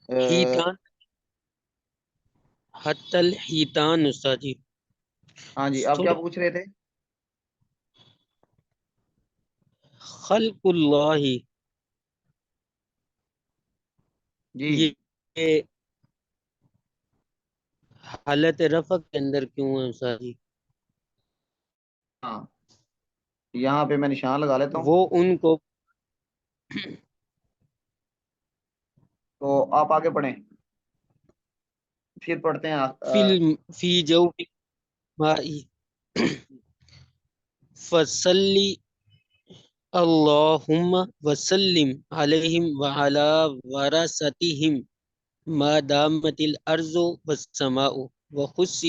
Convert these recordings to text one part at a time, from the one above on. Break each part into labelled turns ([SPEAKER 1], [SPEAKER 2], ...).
[SPEAKER 1] ہیتان، حتی الحیتان استاد جی.
[SPEAKER 2] ہاں جی، آپ کیا پوچھ رہے تھے؟
[SPEAKER 1] خلق اللہ،
[SPEAKER 2] جی
[SPEAKER 1] یہ حالت رفع کے اندر کیوں ہے استاد جی؟
[SPEAKER 2] ہاں، یہاں پہ میں نشان لگا لیتا ہوں،
[SPEAKER 1] وہ ان کو
[SPEAKER 2] تو آپ آگے پڑھیں، پھر پڑھتے ہیں
[SPEAKER 1] فی جو فصلی اللہم وسلم علیہم وعلا ورثتہم ما دامت الارض والسماء وخص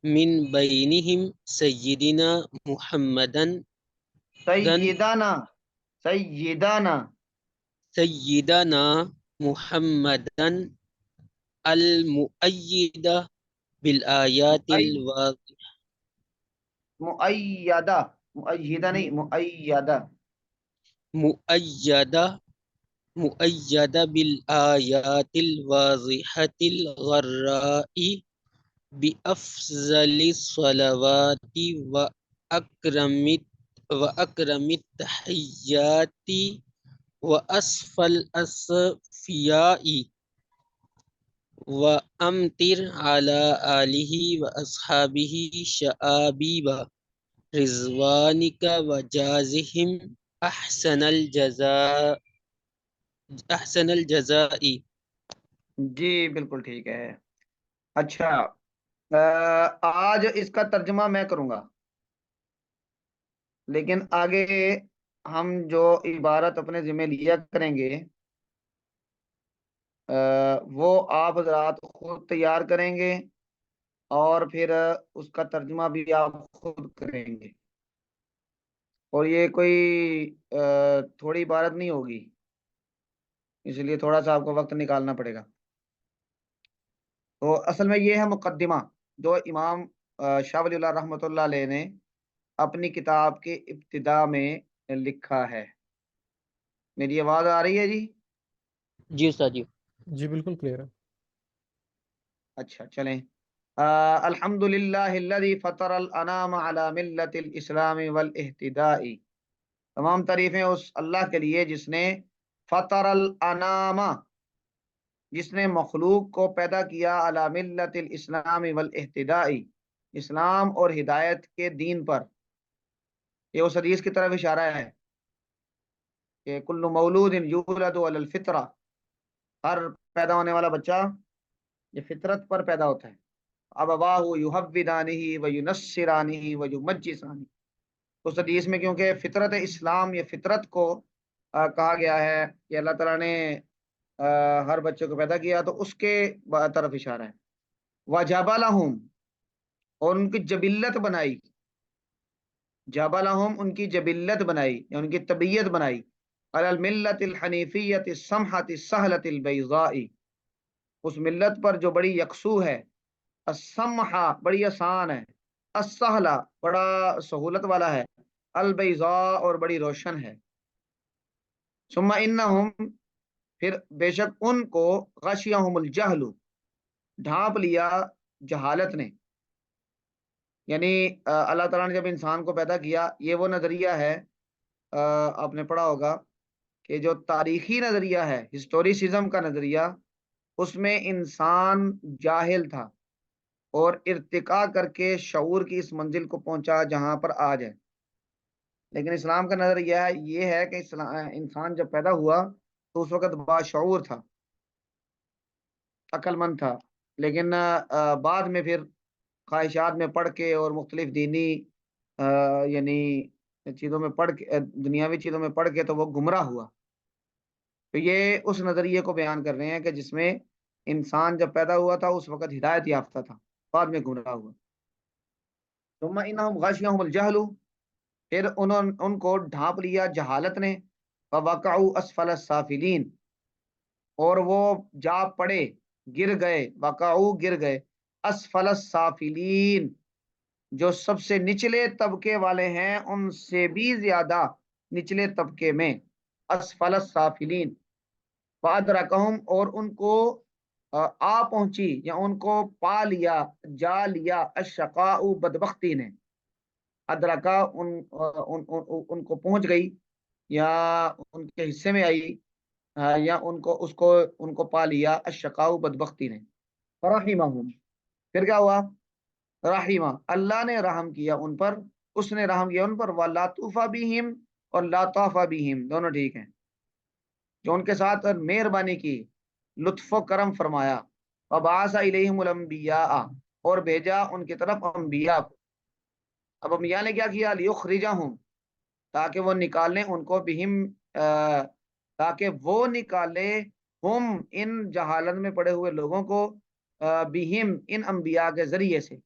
[SPEAKER 1] من بینہم سیدنا محمدن
[SPEAKER 2] سیدنا، سیدنا،
[SPEAKER 1] سیدنا محمدن المؤید بالآیات
[SPEAKER 2] مؤیدہ، مؤیدہ نہیں، مؤیدہ،
[SPEAKER 1] مؤیدہ بالآیات الواضحة الغراء بأفضل الصلوات وأكرم التحيات وأصفى الأصفياء وأمطر على آله وأصحابه شآبيب رضوانك وجازهم أحسن الجزاء.
[SPEAKER 2] جی بالکل ٹھیک ہے۔ اچھا، آج اس کا ترجمہ میں کروں گا، لیکن آگے ہم جو عبارت اپنے ذمہ لیا کریں گے وہ آپ حضرات خود تیار کریں گے، اور پھر اس کا ترجمہ بھی آپ خود کریں گے، اور یہ کوئی تھوڑی عبارت نہیں ہوگی، اس لیے تھوڑا سا آپ کو وقت نکالنا پڑے گا۔ تو اصل میں یہ ہے مقدمہ جو امام شاہ ولی اللہ رحمۃ اللہ علیہ نے اپنی کتاب کے ابتدا میں لکھا ہے۔ میری آواز آ رہی ہے جی؟
[SPEAKER 1] جی استاد جی.
[SPEAKER 3] جی بالکل کلیئر ہے۔
[SPEAKER 2] اچھا چلیں، الحمد للہ الذی فطر الانام علی ملت الاسلام والاہتداء، تمام تعریفیں اس اللہ کے لیے جس نے فطر الانام، جس نے مخلوق کو پیدا کیا علی ملت الاسلام والاہتداء، اسلام اور ہدایت کے دین پر۔ یہ اس حدیث کی طرف اشارہ ہے کہ کل مولود یولد علی الفطرہ، ہر پیدا ہونے والا بچہ یہ فطرت پر پیدا ہوتا ہے۔ ابواہ یحودانہ وینصرانہ ویمجسانہ، اس حدیث میں کیونکہ فطرت اسلام، یہ فطرت کو کہا گیا ہے کہ اللہ تعالیٰ نے ہر بچے کو پیدا کیا، تو اس کے طرف اشارہ ہے۔ وجبلہم، اور ان کی جبلت بنائی، جبلہم ان کی جبلت بنائی یا ان کی طبیعت بنائی، علی الملت الحنیفیت السمحۃ السہلۃ البیضاء، اس ملت پر جو بڑی یکسو ہے، السمحہ بڑی آسان ہے، السہلہ بڑا سہولت والا ہے، البیضاء اور بڑی روشن ہے۔ ثم انہم، پھر بے شک ان کو، غشیہم الجہل، ڈھانپ لیا جہالت نے، یعنی اللہ تعالیٰ نے جب انسان کو پیدا کیا، یہ وہ نظریہ ہے آپ نے پڑھا ہوگا کہ جو تاریخی نظریہ ہے، ہسٹوریسزم کا نظریہ، اس میں انسان جاہل تھا اور ارتقاء کر کے شعور کی اس منزل کو پہنچا جہاں پر آج ہے۔ لیکن اسلام کا نظریہ یہ ہے کہ انسان جب پیدا ہوا تو اس وقت باشعور تھا، عقل مند تھا، لیکن بعد میں پھر خواہشات میں پڑھ کے اور مختلف دینی یعنی چیزوں میں پڑھ کے، دنیاوی چیزوں میں پڑھ کے، تو وہ گمراہ ہوا۔ تو یہ اس نظریے کو بیان کر رہے ہیں کہ جس میں انسان جب پیدا ہوا تھا اس وقت ہدایت یافتہ تھا، بعد میں گمراہ ہوا۔ ثم انہم غشیہم الجہل، پھر ان کو ڈھانپ لیا جہالت نے، فوقعوا اسفل السافلین، اور وہ جا پڑے، گر گئے، وقعوا گر گئے، اسفل السافلین جو سب سے نچلے طبقے والے ہیں ان سے بھی زیادہ نچلے طبقے میں، اسفل السافلین۔ فادرکہم، اور ان کو آ پہنچی یا ان کو پا لیا، جا لیا، الشقاء بدبختی نے، ادرکا ان کو پہنچ گئی یا ان کے حصے میں آئی، یا ان کو پا لیا الشقاء بدبختی نے، فرحمہم، پھر کیا ہوا، رحیمہ، اللہ نے رحم کیا ان پر، اس نے رحم کیا ان پر، وَلَطُفَ بِهِمْ، اور لَطَفَ بِهِمْ دونوں ٹھیک ہیں، جو ان کے ساتھ مہربانی کی، لطف و کرم فرمایا، وَبَعَثَ إِلَيْهِمُ الْأَنْبِيَاءَ، اور بھیجا ان کی طرف انبیاء کو۔ اب انبیاء نے کیا کیا، لِيُخْرِجَهُمْ، تاکہ وہ نکالیں ان کو، بہم، تاکہ وہ نکالے، ہم، ان جہالت میں پڑے ہوئے لوگوں کو، بہم، ان انبیاء کے ذریعے سے۔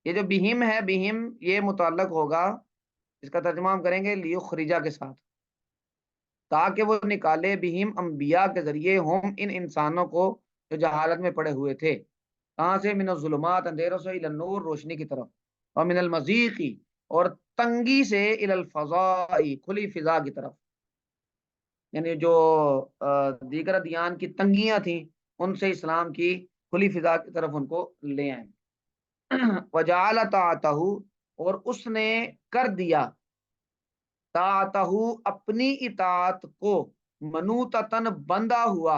[SPEAKER 2] یہ جو بہم ہے، بہم یہ متعلق ہوگا، اس کا ترجمہ ہم کریں گے لیخرجا کے ساتھ، تاکہ وہ نکالے، بہم انبیاء کے ذریعے، ہم ان انسانوں کو جو جہالت میں پڑے ہوئے تھے، کہاں سے، من الظلمات اندھیروں سے، الی النور روشنی کی طرف، اور من المضیق، اور تنگی سے، الی الفضاء کھلی فضا کی طرف، یعنی جو دیگر ادیان کی تنگیاں تھیں ان سے اسلام کی کھلی فضا کی طرف ان کو لے آئیں۔ وجعل طاعتہ، اور اس نے کر دیا، طاعتہ اپنی اطاعت کو، منوطتن بندہ ہوا،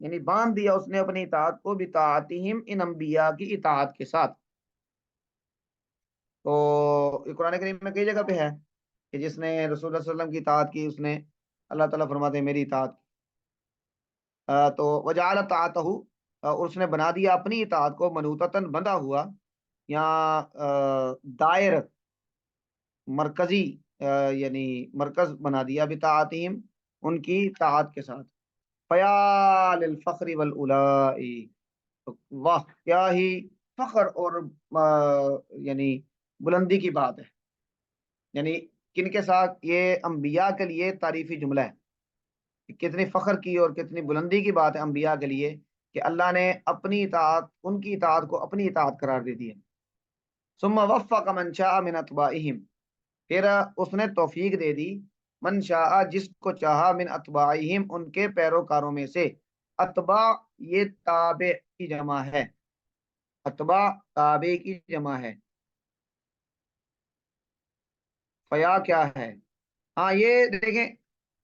[SPEAKER 2] یعنی باندھ دیا اس نے اپنی اطاعت کو، بطاعتہم ان انبیاء کی اطاعت کے ساتھ۔ تو یہ قرآن کریم میں کئی جگہ پہ ہے کہ جس نے رسول اللہ صلی اللہ علیہ وسلم کی اطاعت کی، اس نے، اللہ تعالیٰ فرماتے ہیں میری اطاعت کی۔ تو وجعل طاعتہ، اور اس نے بنا دیا اپنی اطاعت کو، منوطتن بندہ ہوا، یا دائر، مرکزی، یعنی مرکز بنا دیا، بطاعتہم ان کی طاعت کے ساتھ۔ فیا للفخر والاولاء، واہ کیا ہی فخر اور یعنی بلندی کی بات ہے، یعنی کن کے ساتھ، یہ انبیاء کے لیے تعریفی جملہ ہے، کتنی فخر کی اور کتنی بلندی کی بات ہے انبیاء کے لیے کہ اللہ نے اپنی اطاعت، ان کی اطاعت کو اپنی اطاعت قرار دے دیا۔ ثم وفق من شاء من اتباعہم، پھر اس نے توفیق دے دی، من شاء جس کو چاہا، من اتباعہم ان کے پیروکاروں میں سے، اتباع یہ تابع کی جمع ہے، اتباع تابع کی جمع ہے، فیا کیا ہے، ہاں یہ دیکھیں،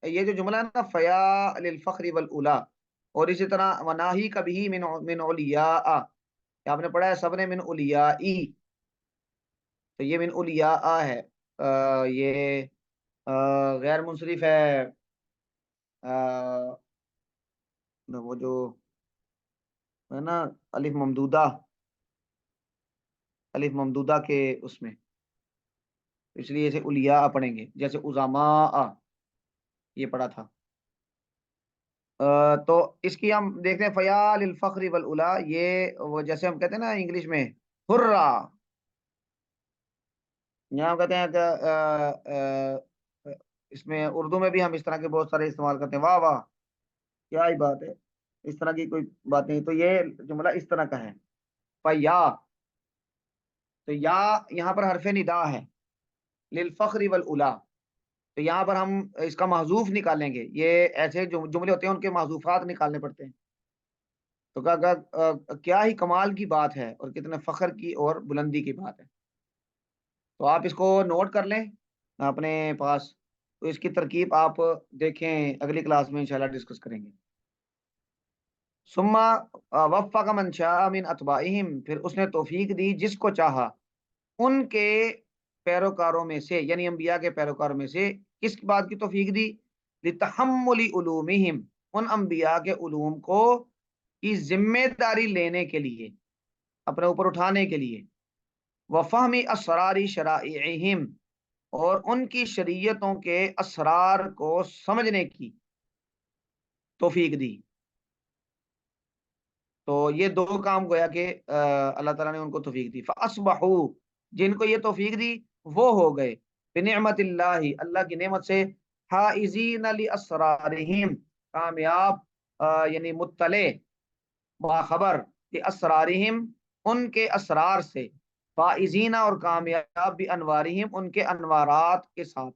[SPEAKER 2] یہ جو جملہ ہے نا، فیا للفخر والاولا، اور اسی طرح وناہی کبھی من اولیاء، کہ آپ نے پڑھا ہے سب نے من اولیائی، تو یہ من اولیاء ہے، یہ غیر منصرف ہے، وہ جو ہے نا الف ممدودہ، الف ممدودہ کے اس میں، اس لیے اسے اولیاء پڑھیں گے، جیسے عظماء یہ پڑھا تھا۔ تو اس کی ہم دیکھتے ہیں، فیا للفخر والاولا، یہ وہ جیسے ہم کہتے ہیں نا انگلش میں ہررا، یہاں ہم کہتے ہیں کہ اس میں اردو میں بھی ہم اس طرح کے بہت سارے استعمال کرتے ہیں، واہ واہ کیا ہی بات ہے، اس طرح کی کوئی بات نہیں، تو یہ جملہ اس طرح کا ہے، فیا، تو یا یہاں پر حرف ندا ہے، للفخر والاولا، تو یہاں پر ہم اس کا محذوف نکالیں گے، یہ ایسے جو جملے ہوتے ہیں ان کے محذوفات نکالنے پڑتے ہیں، تو کیا ہی کمال کی بات ہے اور کتنے فخر کی اور بلندی کی بات ہے۔ تو آپ اس کو نوٹ کر لیں اپنے پاس، تو اس کی ترکیب آپ دیکھیں، اگلی کلاس میں انشاءاللہ ڈسکس کریں گے۔ ثم وفق من شاء من اتباعہم، پھر اس نے توفیق دی جس کو چاہا ان کے پیروکاروں میں سے، یعنی انبیاء کے پیروکاروں میں سے، کس بات کی توفیق دی، لتحمل علومہم ان انبیاء کے علوم کو کی ذمہ داری لینے کے لیے، اپنے اوپر اٹھانے کے لیے، وفہم اسرار شرائعہم اور ان کی شریعتوں کے اسرار کو سمجھنے کی توفیق دی۔ تو یہ دو کام گویا کہ اللہ تعالیٰ نے ان کو توفیق دی، فاصبحوا جن کو یہ توفیق دی وہ ہو گئے، بنعمت اللہ اللہ کی نعمت سے، حائزین لاسرارہم کامیاب، یعنی مطلع باخبر کہ اسرارہم ان کے اسرار سے، فائزین اور کامیاب بھی انوارہم ان کے انوارات کے ساتھ،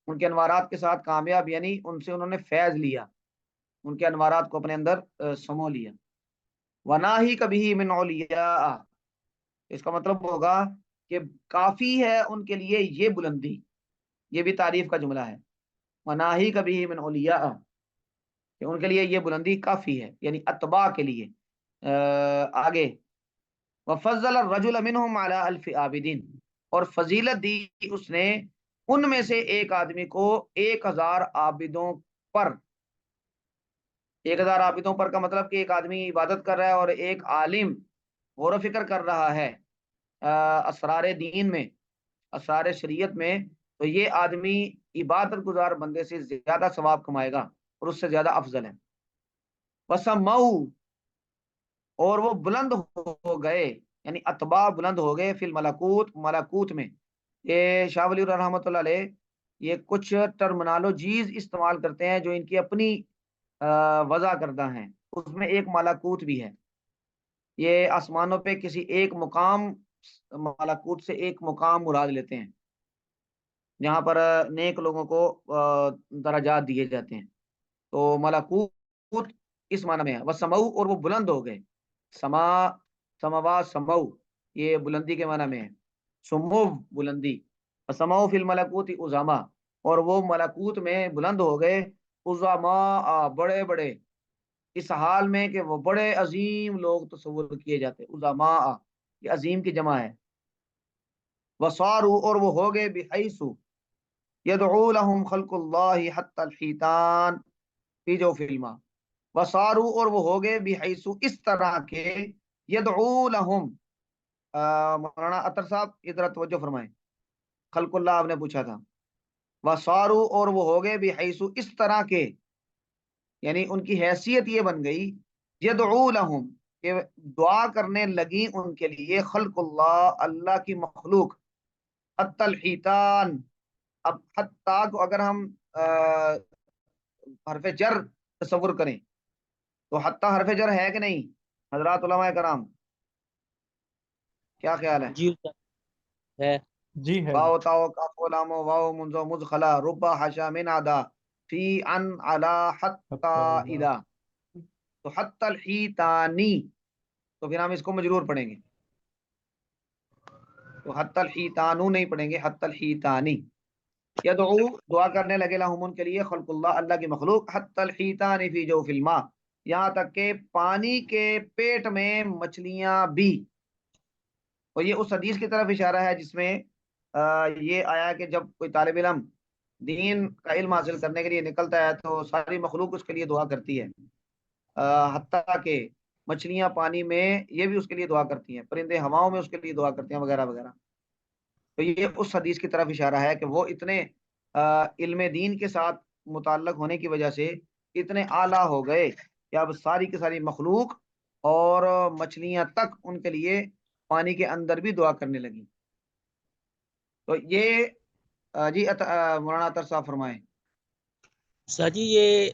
[SPEAKER 2] ان کے انوارات کے ساتھ کامیاب یعنی ان سے انہوں نے فیض لیا، ان کے انوارات کو اپنے اندر سمو لیا۔ وناہی کبھی من اولیاء، اس کا مطلب ہوگا کہ کافی ہے ان کے لیے یہ بلندی، یہ بھی تعریف کا جملہ ہے، وناہی کبھی من اولیاء، کہ ان کے لیے یہ بلندی کافی ہے یعنی اتباع کے لیے۔ آگے وفضل الرجل منهم على الف عابدین، اور فضیلت دی اس نے ان میں سے ایک آدمی کو 1000 عابدوں پر۔ 1000 عابدوں پر کا مطلب کہ ایک آدمی عبادت کر رہا ہے اور ایک عالم غور و فکر کر رہا ہے اسرار دین میں، اسرار شریعت میں، تو یہ آدمی عبادت گزار بندے سے زیادہ ثواب کمائے گا اور اس سے زیادہ افضل ہے۔ وسمعوا، اور وہ بلند ہو گئے یعنی اتباع بلند ہو گئے، فی الملکوت، ملکوت میں۔ یہ شاہ ولی اللہ رحمۃ اللہ علیہ یہ کچھ ٹرمنالوجیز استعمال کرتے ہیں جو ان کی اپنی وضع کردہ ہیں، اس میں ایک ملکوت بھی ہے۔ یہ آسمانوں پہ کسی ایک مقام، ملکوت سے ایک مقام مراد لیتے ہیں جہاں پر نیک لوگوں کو درجات دیے جاتے ہیں، تو ملکوت اس معنی میں ہے۔ وسمعوا، اور وہ بلند ہو گئے، سما، سموا سمو، یہ بلندی کے معنی میں ہے، سمو بلندی، سمو فی الملکوت عظما، اور وہ ملکوت میں بلند ہو گئے، عظما بڑے بڑے، اس حال میں کہ وہ بڑے عظیم لوگ تصور کیے جاتے، عظما یہ عظیم کی جمع ہے۔ وصاروا، اور وہ ہو گئے، بحیث یدعو لهم خلق اللہ حتی الحیتان فی جو فلما، وصاروا، اور وہ ہو گئے، بحیث اس طرح کے، یدعو لهم، مولانا اطہر صاحب ادھر توجہ فرمائیں، خلق اللہ آپ نے پوچھا تھا، وصاروا، اور وہ ہو گئے، بحیث اس طرح کے، یعنی ان کی حیثیت یہ بن گئی، یدعو لهم، کہ دعا کرنے لگی ان کے لیے، خلق اللہ، اللہ کی مخلوق، حتی الحیتان، اب حتی کو اگر ہم حرف جر تصور کریں تو حتی حرف جر ہے کہ نہیں حضرات علماء کرام، کیا خیال ہے؟
[SPEAKER 1] جی استاد ہے۔
[SPEAKER 3] جی ہے
[SPEAKER 2] واو تاو کاف لام واو منزو مدخلا ربا حشا من عدا فی ان علا حتی اذا، تو حتی الحیتانی، تو پھر ہم اس کو مجرور پڑھیں گے، تو حتی الحیتانو نہیں پڑھیں گے، حتی الحیتانی، یدعو دعا کرنے لگے لہم ان کے لیے، خلق اللہ اللہ کی مخلوق، حتی الحیتان فی جوف الماء، یہاں تک کہ پانی کے پیٹ میں مچھلیاں بھی۔ اور یہ اس حدیث کی طرف اشارہ ہے جس میں یہ آیا کہ جب کوئی طالب علم دین کا علم حاصل کرنے کے لیے نکلتا ہے تو ساری مخلوق اس کے لیے دعا کرتی ہے، حتیٰ کہ مچھلیاں پانی میں یہ بھی اس کے لیے دعا کرتی ہیں، پرندے ہواؤں میں اس کے لیے دعا کرتے ہیں، وغیرہ وغیرہ۔ تو یہ اس حدیث کی طرف اشارہ ہے کہ وہ اتنے علم دین کے ساتھ متعلق ہونے کی وجہ سے اتنے اعلیٰ ہو گئے کہ اب ساری کی ساری مخلوق اور مچھلیاں تک ان کے لیے پانی کے اندر بھی دعا کرنے لگی۔ تو یہ جی مولانا اطہر صاحب فرمائیں۔
[SPEAKER 1] استاد جی یہ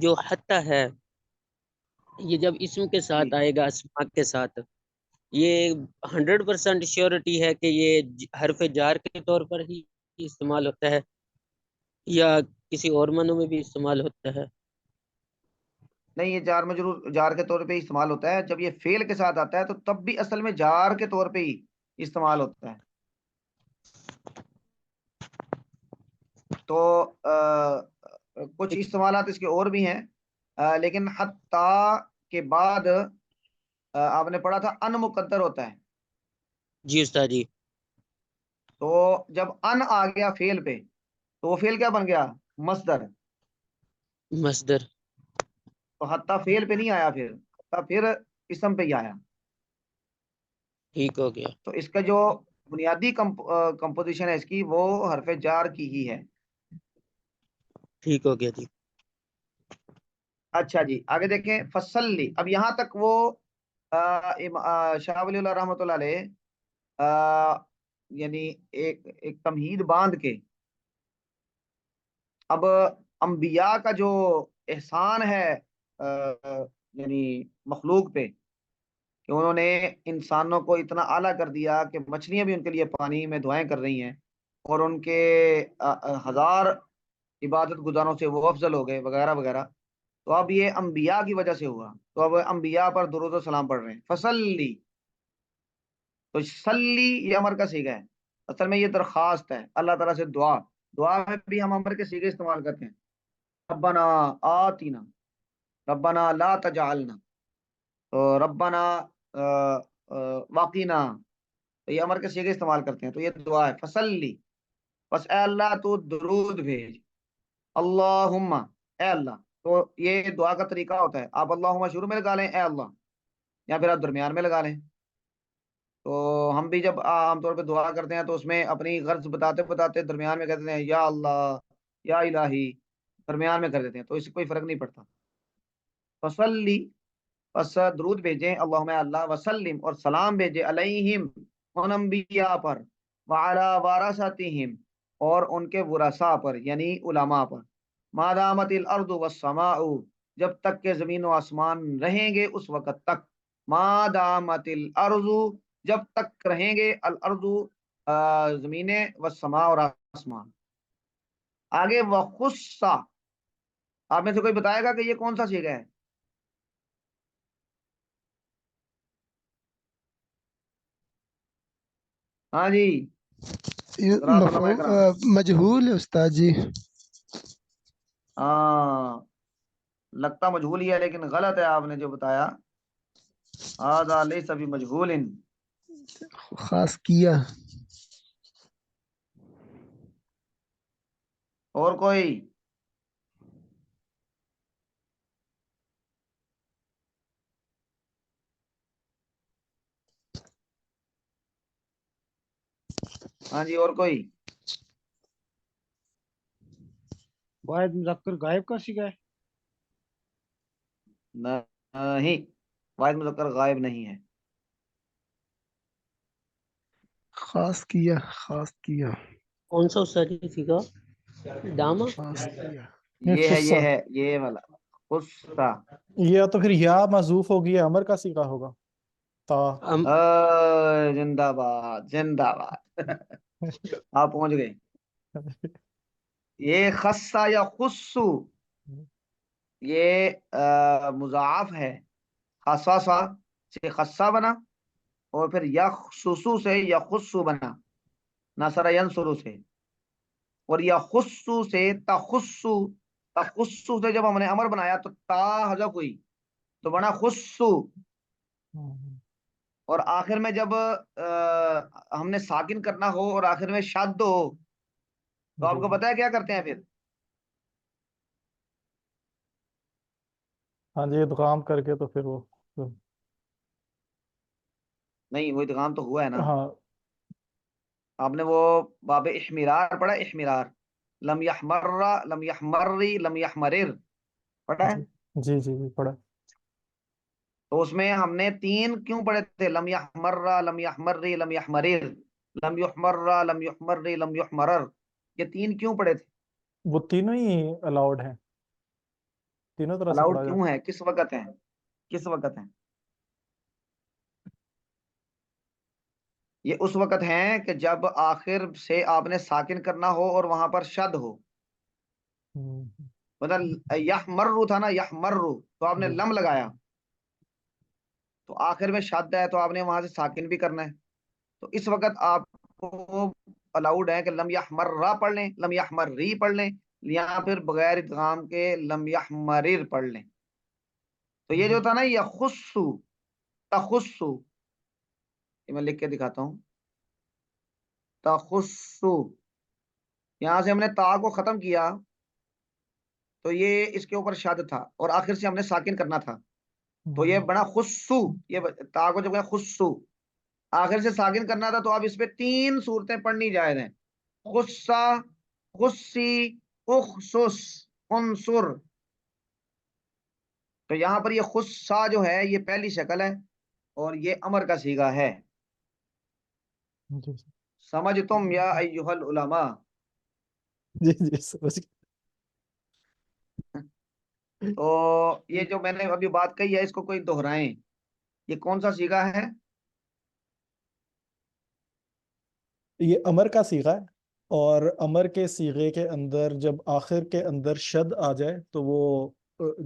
[SPEAKER 1] جو حتی ہے یہ جب اسم کے
[SPEAKER 2] جی
[SPEAKER 1] ساتھ آئے گا، اسماء کے ساتھ، یہ 100% شیورٹی ہے کہ یہ حرف جار کے طور پر ہی استعمال ہوتا ہے یا کسی اور معنوں میں بھی استعمال ہوتا ہے؟
[SPEAKER 2] نہیں، یہ جار مجرور جار کے طور پہ ہی استعمال ہوتا ہے، جب یہ فعل کے ساتھ آتا ہے تو تب بھی اصل میں جار کے طور پہ ہی استعمال ہوتا ہے۔ تو کچھ استعمالات اس کے اور بھی ہیں، لیکن حتی کے بعد آپ نے پڑھا تھا ان مقدر ہوتا ہے،
[SPEAKER 1] جی استاد جی۔
[SPEAKER 2] تو جب ان آ گیا فعل پہ تو وہ فعل کیا بن گیا؟ مصدر۔
[SPEAKER 1] مصدر۔
[SPEAKER 2] تو حتی فعل پہ نہیں آیا، پھر اسم پہ ہی آیا۔
[SPEAKER 1] ٹھیک ہو گیا۔
[SPEAKER 2] تو اس کا جو بنیادی کمپوزیشن ہے اس کی، وہ حرف جار کی ہی ہے۔
[SPEAKER 1] ٹھیک ہو گیا جی۔
[SPEAKER 2] اچھا جی، آگے دیکھیں، فصلی، اب یہاں تک وہ شاہ ولی اللہ رحمۃ اللہ علیہ یعنی ایک تمہید باندھ کے اب انبیاء کا جو احسان ہے یعنی مخلوق پہ، کہ انہوں نے انسانوں کو اتنا اعلیٰ کر دیا کہ مچھلیاں بھی ان کے لیے پانی میں دعائیں کر رہی ہیں، اور ان کے ہزار عبادت گزاروں سے وہ افضل ہو گئے وغیرہ وغیرہ. تو اب یہ انبیاء کی وجہ سے ہوا، تو اب انبیاء پر درود و سلام پڑھ رہے ہیں. فصلی، تو سلی یہ امر کا صیغہ ہے. اصل میں یہ درخواست ہے اللہ تعالیٰ سے. دعا، دعا میں بھی ہم امر کے صیغے استعمال کرتے ہیں. ربنا آتینا، ربنا لا تجعلنا، تو ربنا واقینا، تو یہ امر کے صیغے استعمال کرتے ہیں. تو یہ دعا ہے. فصلی، بس اے اللہ تو درود بھیج. اللہم، اے اللہ. تو یہ دعا کا طریقہ ہوتا ہے، آپ اللہم شروع میں لگا لیں اے اللہ، یا پھر آپ درمیان میں لگا لیں. تو ہم بھی جب عام طور پہ دعا کرتے ہیں تو اس میں اپنی غرض بتاتے بتاتے درمیان میں کہتے ہیں یا اللہ، یا الہی، درمیان میں کر دیتے ہیں، تو اس سے کوئی فرق نہیں پڑتا. فصلی، پس درود بھیجیں، اللہم اللہ، وسلم، اور سلام بھیجے، علیہم، ان انبیاء پر، وعلی وارثاتہم، اور ان کے ورثاء پر یعنی علماء پر. ما دامت الارض والسماء، جب تک کہ زمین و آسمان رہیں گے اس وقت تک. ما دامت الارض، جب تک رہیں گے، الارض زمینیں، والسماء اور آسمان. آگے وخصا، آپ میں سے کوئی بتائے گا کہ یہ کون سا صیغہ ہے؟ ہاں جی، حضرات علماء کرام.
[SPEAKER 3] مجہول ہے استاد جی.
[SPEAKER 2] ہاں، لگتا مجہول ہی ہے لیکن غلط ہے آپ نے جو بتایا. هذا ليس بمجهول.
[SPEAKER 3] خاص کیا.
[SPEAKER 2] اور کوئی؟ ہاں جی، اور کوئی؟
[SPEAKER 4] واحد مذکر غائب کا صیغہ ہے.
[SPEAKER 2] نہیں، واحد مذکر غائب نہیں ہے.
[SPEAKER 3] خاص کیا، خاص کیا،
[SPEAKER 1] کون سا استاد جی سیکھا؟ داما.
[SPEAKER 3] خاص کیا.
[SPEAKER 2] یہ ہے،
[SPEAKER 4] خصہ،
[SPEAKER 2] یہ ہے، یہ والا غصہ.
[SPEAKER 4] یا تو پھر یا معذوف ہوگی یا امر کا صیغہ ہوگا. تا.
[SPEAKER 2] زندہ باد، زندہ باد. آپ پہنچ گئے. یہ خصہ یا خصو، یہ مضاعف ہے. خصاصہ سے خصہ بنا، اور پھر یخصصو سے یخصو بنا، نصر ینصرو سے. اور یخصو سے تخصو، تخصو سے جب ہم نے امر بنایا تو تا حذف ہوئی تو بنا خصو. اور آخر میں جب ہم نے ساکن کرنا ہو اور آخر میں شد ہو تو آپ
[SPEAKER 4] جی
[SPEAKER 2] کو
[SPEAKER 4] جی.
[SPEAKER 2] پتا ہے کیا کرتے ہیں پھر؟
[SPEAKER 4] ہاں جی، ادغام کر کے تو پھر وہ.
[SPEAKER 2] نہیں، وہ ادغام تو ہوا ہے نا.
[SPEAKER 4] ہاں
[SPEAKER 2] آپ نے وہ باب احمرار پڑھا؟ احمرار، لم یحمر، لم یحمری، لم یحمرر، پڑھا ہے؟
[SPEAKER 4] جی جی جی جی پڑھا.
[SPEAKER 2] تو اس میں ہم نے تین کیوں پڑھے تھے؟ لم یحمر، لم یحمری، لم یحمرر. لم یحمر، لم یحمری، لم یحمرر، یہ تین کیوں پڑھے تھے؟
[SPEAKER 4] وہ تینوں ہی الاؤڈ ہیں، تینوں طرح سے
[SPEAKER 2] الاؤڈ
[SPEAKER 4] پڑھا جا
[SPEAKER 2] کیوں
[SPEAKER 4] سکتا.
[SPEAKER 2] ہے؟ کس وقت ہیں؟ کس وقت ہیں؟ یہ اس وقت ہیں کہ جب آخر سے آپ نے ساکن کرنا ہو اور وہاں پر شد ہو. مطلب یحمر تھا نا، یحمر، تو آپ نے
[SPEAKER 4] جی
[SPEAKER 2] لم لگایا تو آخر میں شد ہے تو آپ نے وہاں سے ساکن بھی کرنا ہے. تو اس وقت آپ کو الاؤڈ ہے کہ لم یحمر پڑھ لیں، لم یحمر پڑھ لیں، یا پھر بغیر ادغام کے لم یحمرر پڑھ لیں. تو یہ جو تھا نا یخصو، تخصو، یہ میں لکھ کے دکھاتا ہوں. تخصو، یہاں سے ہم نے تا کو ختم کیا تو یہ اس کے اوپر شد تھا اور آخر سے ہم نے ساکن کرنا تھا تو یہ بنا خصو. یہ تا کو جب کہ خصو آخر سے ساکن کرنا تھا تو اب اس پہ تین صورتیں پڑھنی جائز ہیں: غصہ، غصی، اخصص، انصر. تو یہاں پر یہ خصہ جو ہے یہ پہلی شکل ہے اور یہ امر کا صیغہ ہے.
[SPEAKER 4] جی
[SPEAKER 2] سمجھ تم یا ایھا العلماء؟
[SPEAKER 4] جی جی سمجھ گئے.
[SPEAKER 2] تو یہ جو میں نے ابھی بات کہی ہے اس کو کوئی دہرائیں. یہ کون سا صیغہ ہے؟
[SPEAKER 4] یہ امر کا صیغہ ہے، اور امر کے صیغے کے اندر جب آخر کے اندر شد آ جائے تو وہ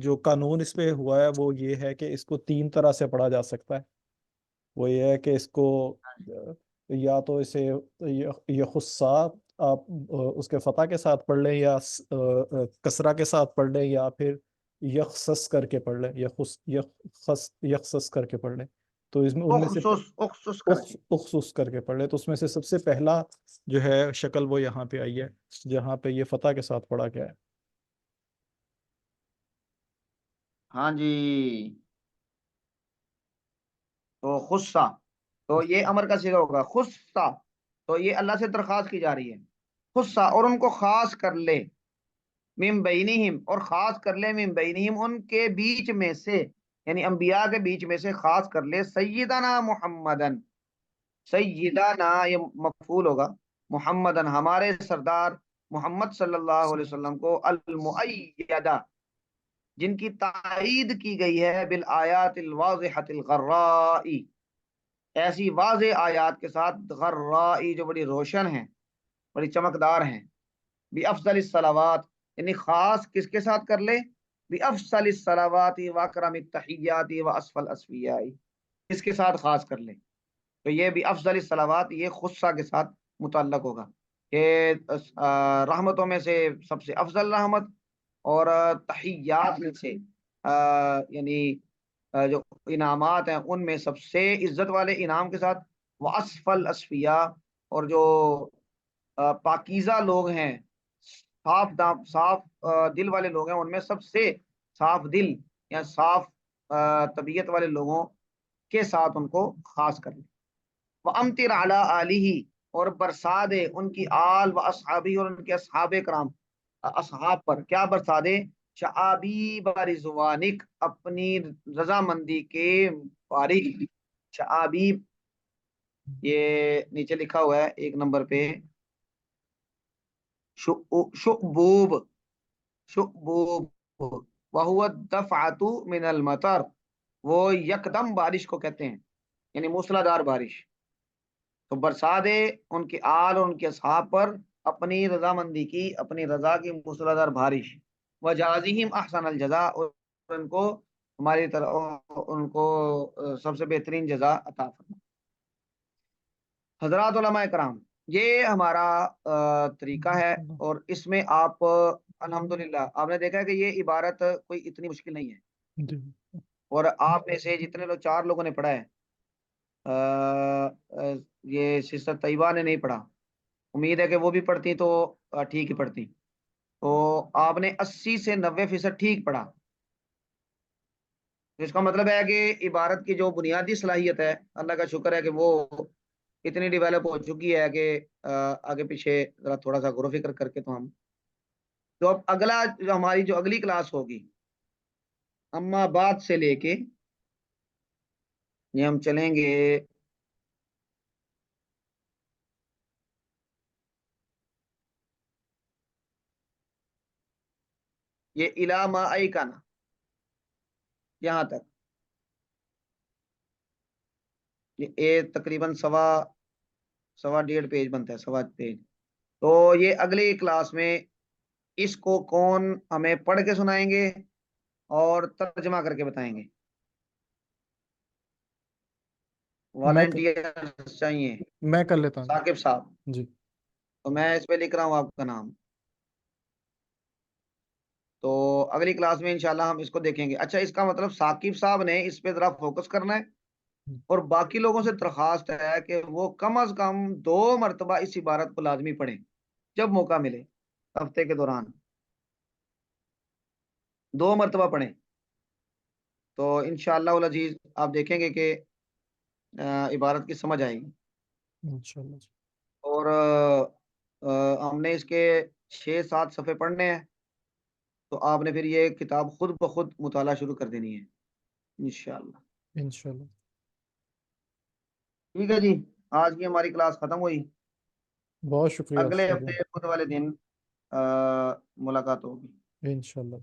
[SPEAKER 4] جو قانون اس پہ ہوا ہے وہ یہ ہے کہ اس کو 3 طرح سے پڑھا جا سکتا ہے۔ وہ یہ ہے کہ اس کو یا تو اسے یخصا آپ اس کے فتح کے ساتھ پڑھ لیں، یا کسرہ کے ساتھ پڑھ لیں، یا پھر یخصص کر کے پڑھ لیں، یخصص کر کے پڑھ لیں۔ تو اس میں ان میں سے
[SPEAKER 2] اخصص کر کے۔
[SPEAKER 4] اخصص کر کے پڑھ لیں، تو اس میں سے سب سے پہلا جو ہے شکل وہ یہاں پہ آئی ہے جہاں پہ یہ فتح کے ساتھ پڑھا گیا ہے۔
[SPEAKER 2] ہاں جی، تو خصہ، تو یہ امر کا صیغہ ہوگا خصہ، تو یہ اللہ سے درخواست کی جا رہی ہے خصہ، اور ان کو خاص کر لے، من بینہم، اور خاص کر لے، من بینہم، ان کے بیچ میں سے، یعنی انبیاء کے بیچ میں سے خاص کر لے، سیدنا محمدن، سیدنا یہ مفعول ہوگا، محمدن ہمارے سردار محمد صلی اللہ علیہ وسلم کو، المؤیدہ جن کی تائید کی گئی ہے، بالآیات الواضحۃ الغراء، ایسی واضح آیات کے ساتھ، غرائی جو بڑی روشن ہیں، بڑی چمکدار ہیں، بافضل الصلوات، یعنی خاص کس کے ساتھ کر لے، بافضل الصلوات واکرم التحیات واسفل الاسفیاء، اس کے ساتھ خاص کر لے، تو یہ بافضل الصلوات یہ خصہ کے ساتھ متعلق ہوگا کہ رحمتوں میں سے سب سے افضل رحمت، اور تحیات میں سے یعنی جو انعامات ہیں ان میں سب سے عزت والے انعام کے ساتھ، واسفل اسفیاء، اور جو پاکیزہ لوگ ہیں، صاف دل والے لوگ ہیں، ان میں سب سے صاف دل یا صاف طبیعت والے لوگوں کے ساتھ ان کو خاص کر لیں۔ وَأَمْطِرْ عَلَىٰ آلِهِ، اور برسا دے ان کی آل و اصحابی، اور ان کے اصحاب کرام، اصحاب پر کیا برسا دے، شعابیب رضوانک، اپنی رضامندی کے بارش، شعابیب یہ نیچے لکھا ہوا ہے 1 نمبر پہ، شعبوب، شعبوب وہو الدفعۃ من المطر، وہ یکدم بارش کو کہتے ہیں، یعنی موسلا دھار بارش، تو برسا دے ان کی آل اور ان کے اصحاب پر اپنی رضامندی کی، اپنی رضا کی موسلا دھار بارش، وجازہم احسن الجزاء، اور ان کو ہماری طرف ان کو سب سے بہترین جزا عطا فرما۔ حضرات علماء کرام، یہ ہمارا طریقہ ہے، اور اس میں آپ الحمدللہ آپ نے دیکھا ہے کہ یہ عبارت کوئی اتنی مشکل نہیں ہے، اور آپ میں سے جتنے لوگ 4 لوگوں نے پڑھا ہے، یہ سسٹر طیبہ نے نہیں پڑھا، امید ہے کہ وہ بھی پڑھتی تو ٹھیک ہی پڑھتی، تو آپ نے 80 سے 90% ٹھیک پڑھا، تو اس کا مطلب ہے کہ عبارت کی جو بنیادی صلاحیت ہے، اللہ کا شکر ہے کہ وہ اتنی ڈیولپ ہو چکی ہے کہ آگے پیچھے ذرا تھوڑا سا غور و فکر کر کے تو ہم تو اب اگلا جو ہماری جو اگلی کلاس ہوگی، اما بعد سے لے کے یہ ہم چلیں گے یہ الا ما ایکانا، یہاں تک، یہ تقریباً 1.5 پیج بنتا ہے، 1.25 پیج، تو یہ اگلی کلاس میں اس کو کون ہمیں پڑھ کے سنائیں گے اور ترجمہ کر کے بتائیں گے؟ والنٹیئر چاہیے،
[SPEAKER 4] میں کر لیتا ہوں
[SPEAKER 2] ثاقب صاحب،
[SPEAKER 4] جی۔
[SPEAKER 2] تو میں اس پہ لکھ رہا ہوں آپ کا نام، تو اگلی کلاس میں انشاءاللہ ہم اس کو دیکھیں گے۔ اچھا، اس کا مطلب ثاقب صاحب نے اس پہ ذرا فوکس کرنا ہے، اور باقی لوگوں سے درخواست ہے کہ وہ کم از کم 2 مرتبہ اس عبارت کو لازمی پڑھیں، جب موقع ملے ہفتے کے دوران 2 مرتبہ پڑھیں، تو انشاءاللہ العزیز آپ دیکھیں گے کہ عبارت کی سمجھ آئے گی،
[SPEAKER 4] انشاءاللہ جی۔
[SPEAKER 2] اور ہم نے اس کے 6-7 صفحے پڑھنے ہیں، تو آپ نے پھر یہ کتاب خود بخود مطالعہ شروع کر دینی ہے انشاءاللہ۔
[SPEAKER 4] انشاءاللہ
[SPEAKER 2] ٹھیک ہے جی، آج کی ہماری کلاس ختم ہوئی،
[SPEAKER 4] بہت شکریہ
[SPEAKER 2] اگلے
[SPEAKER 4] استاد،
[SPEAKER 2] ہفتے بدھ والے دن ملاقات ہوگی۔
[SPEAKER 4] انشاءاللہ۔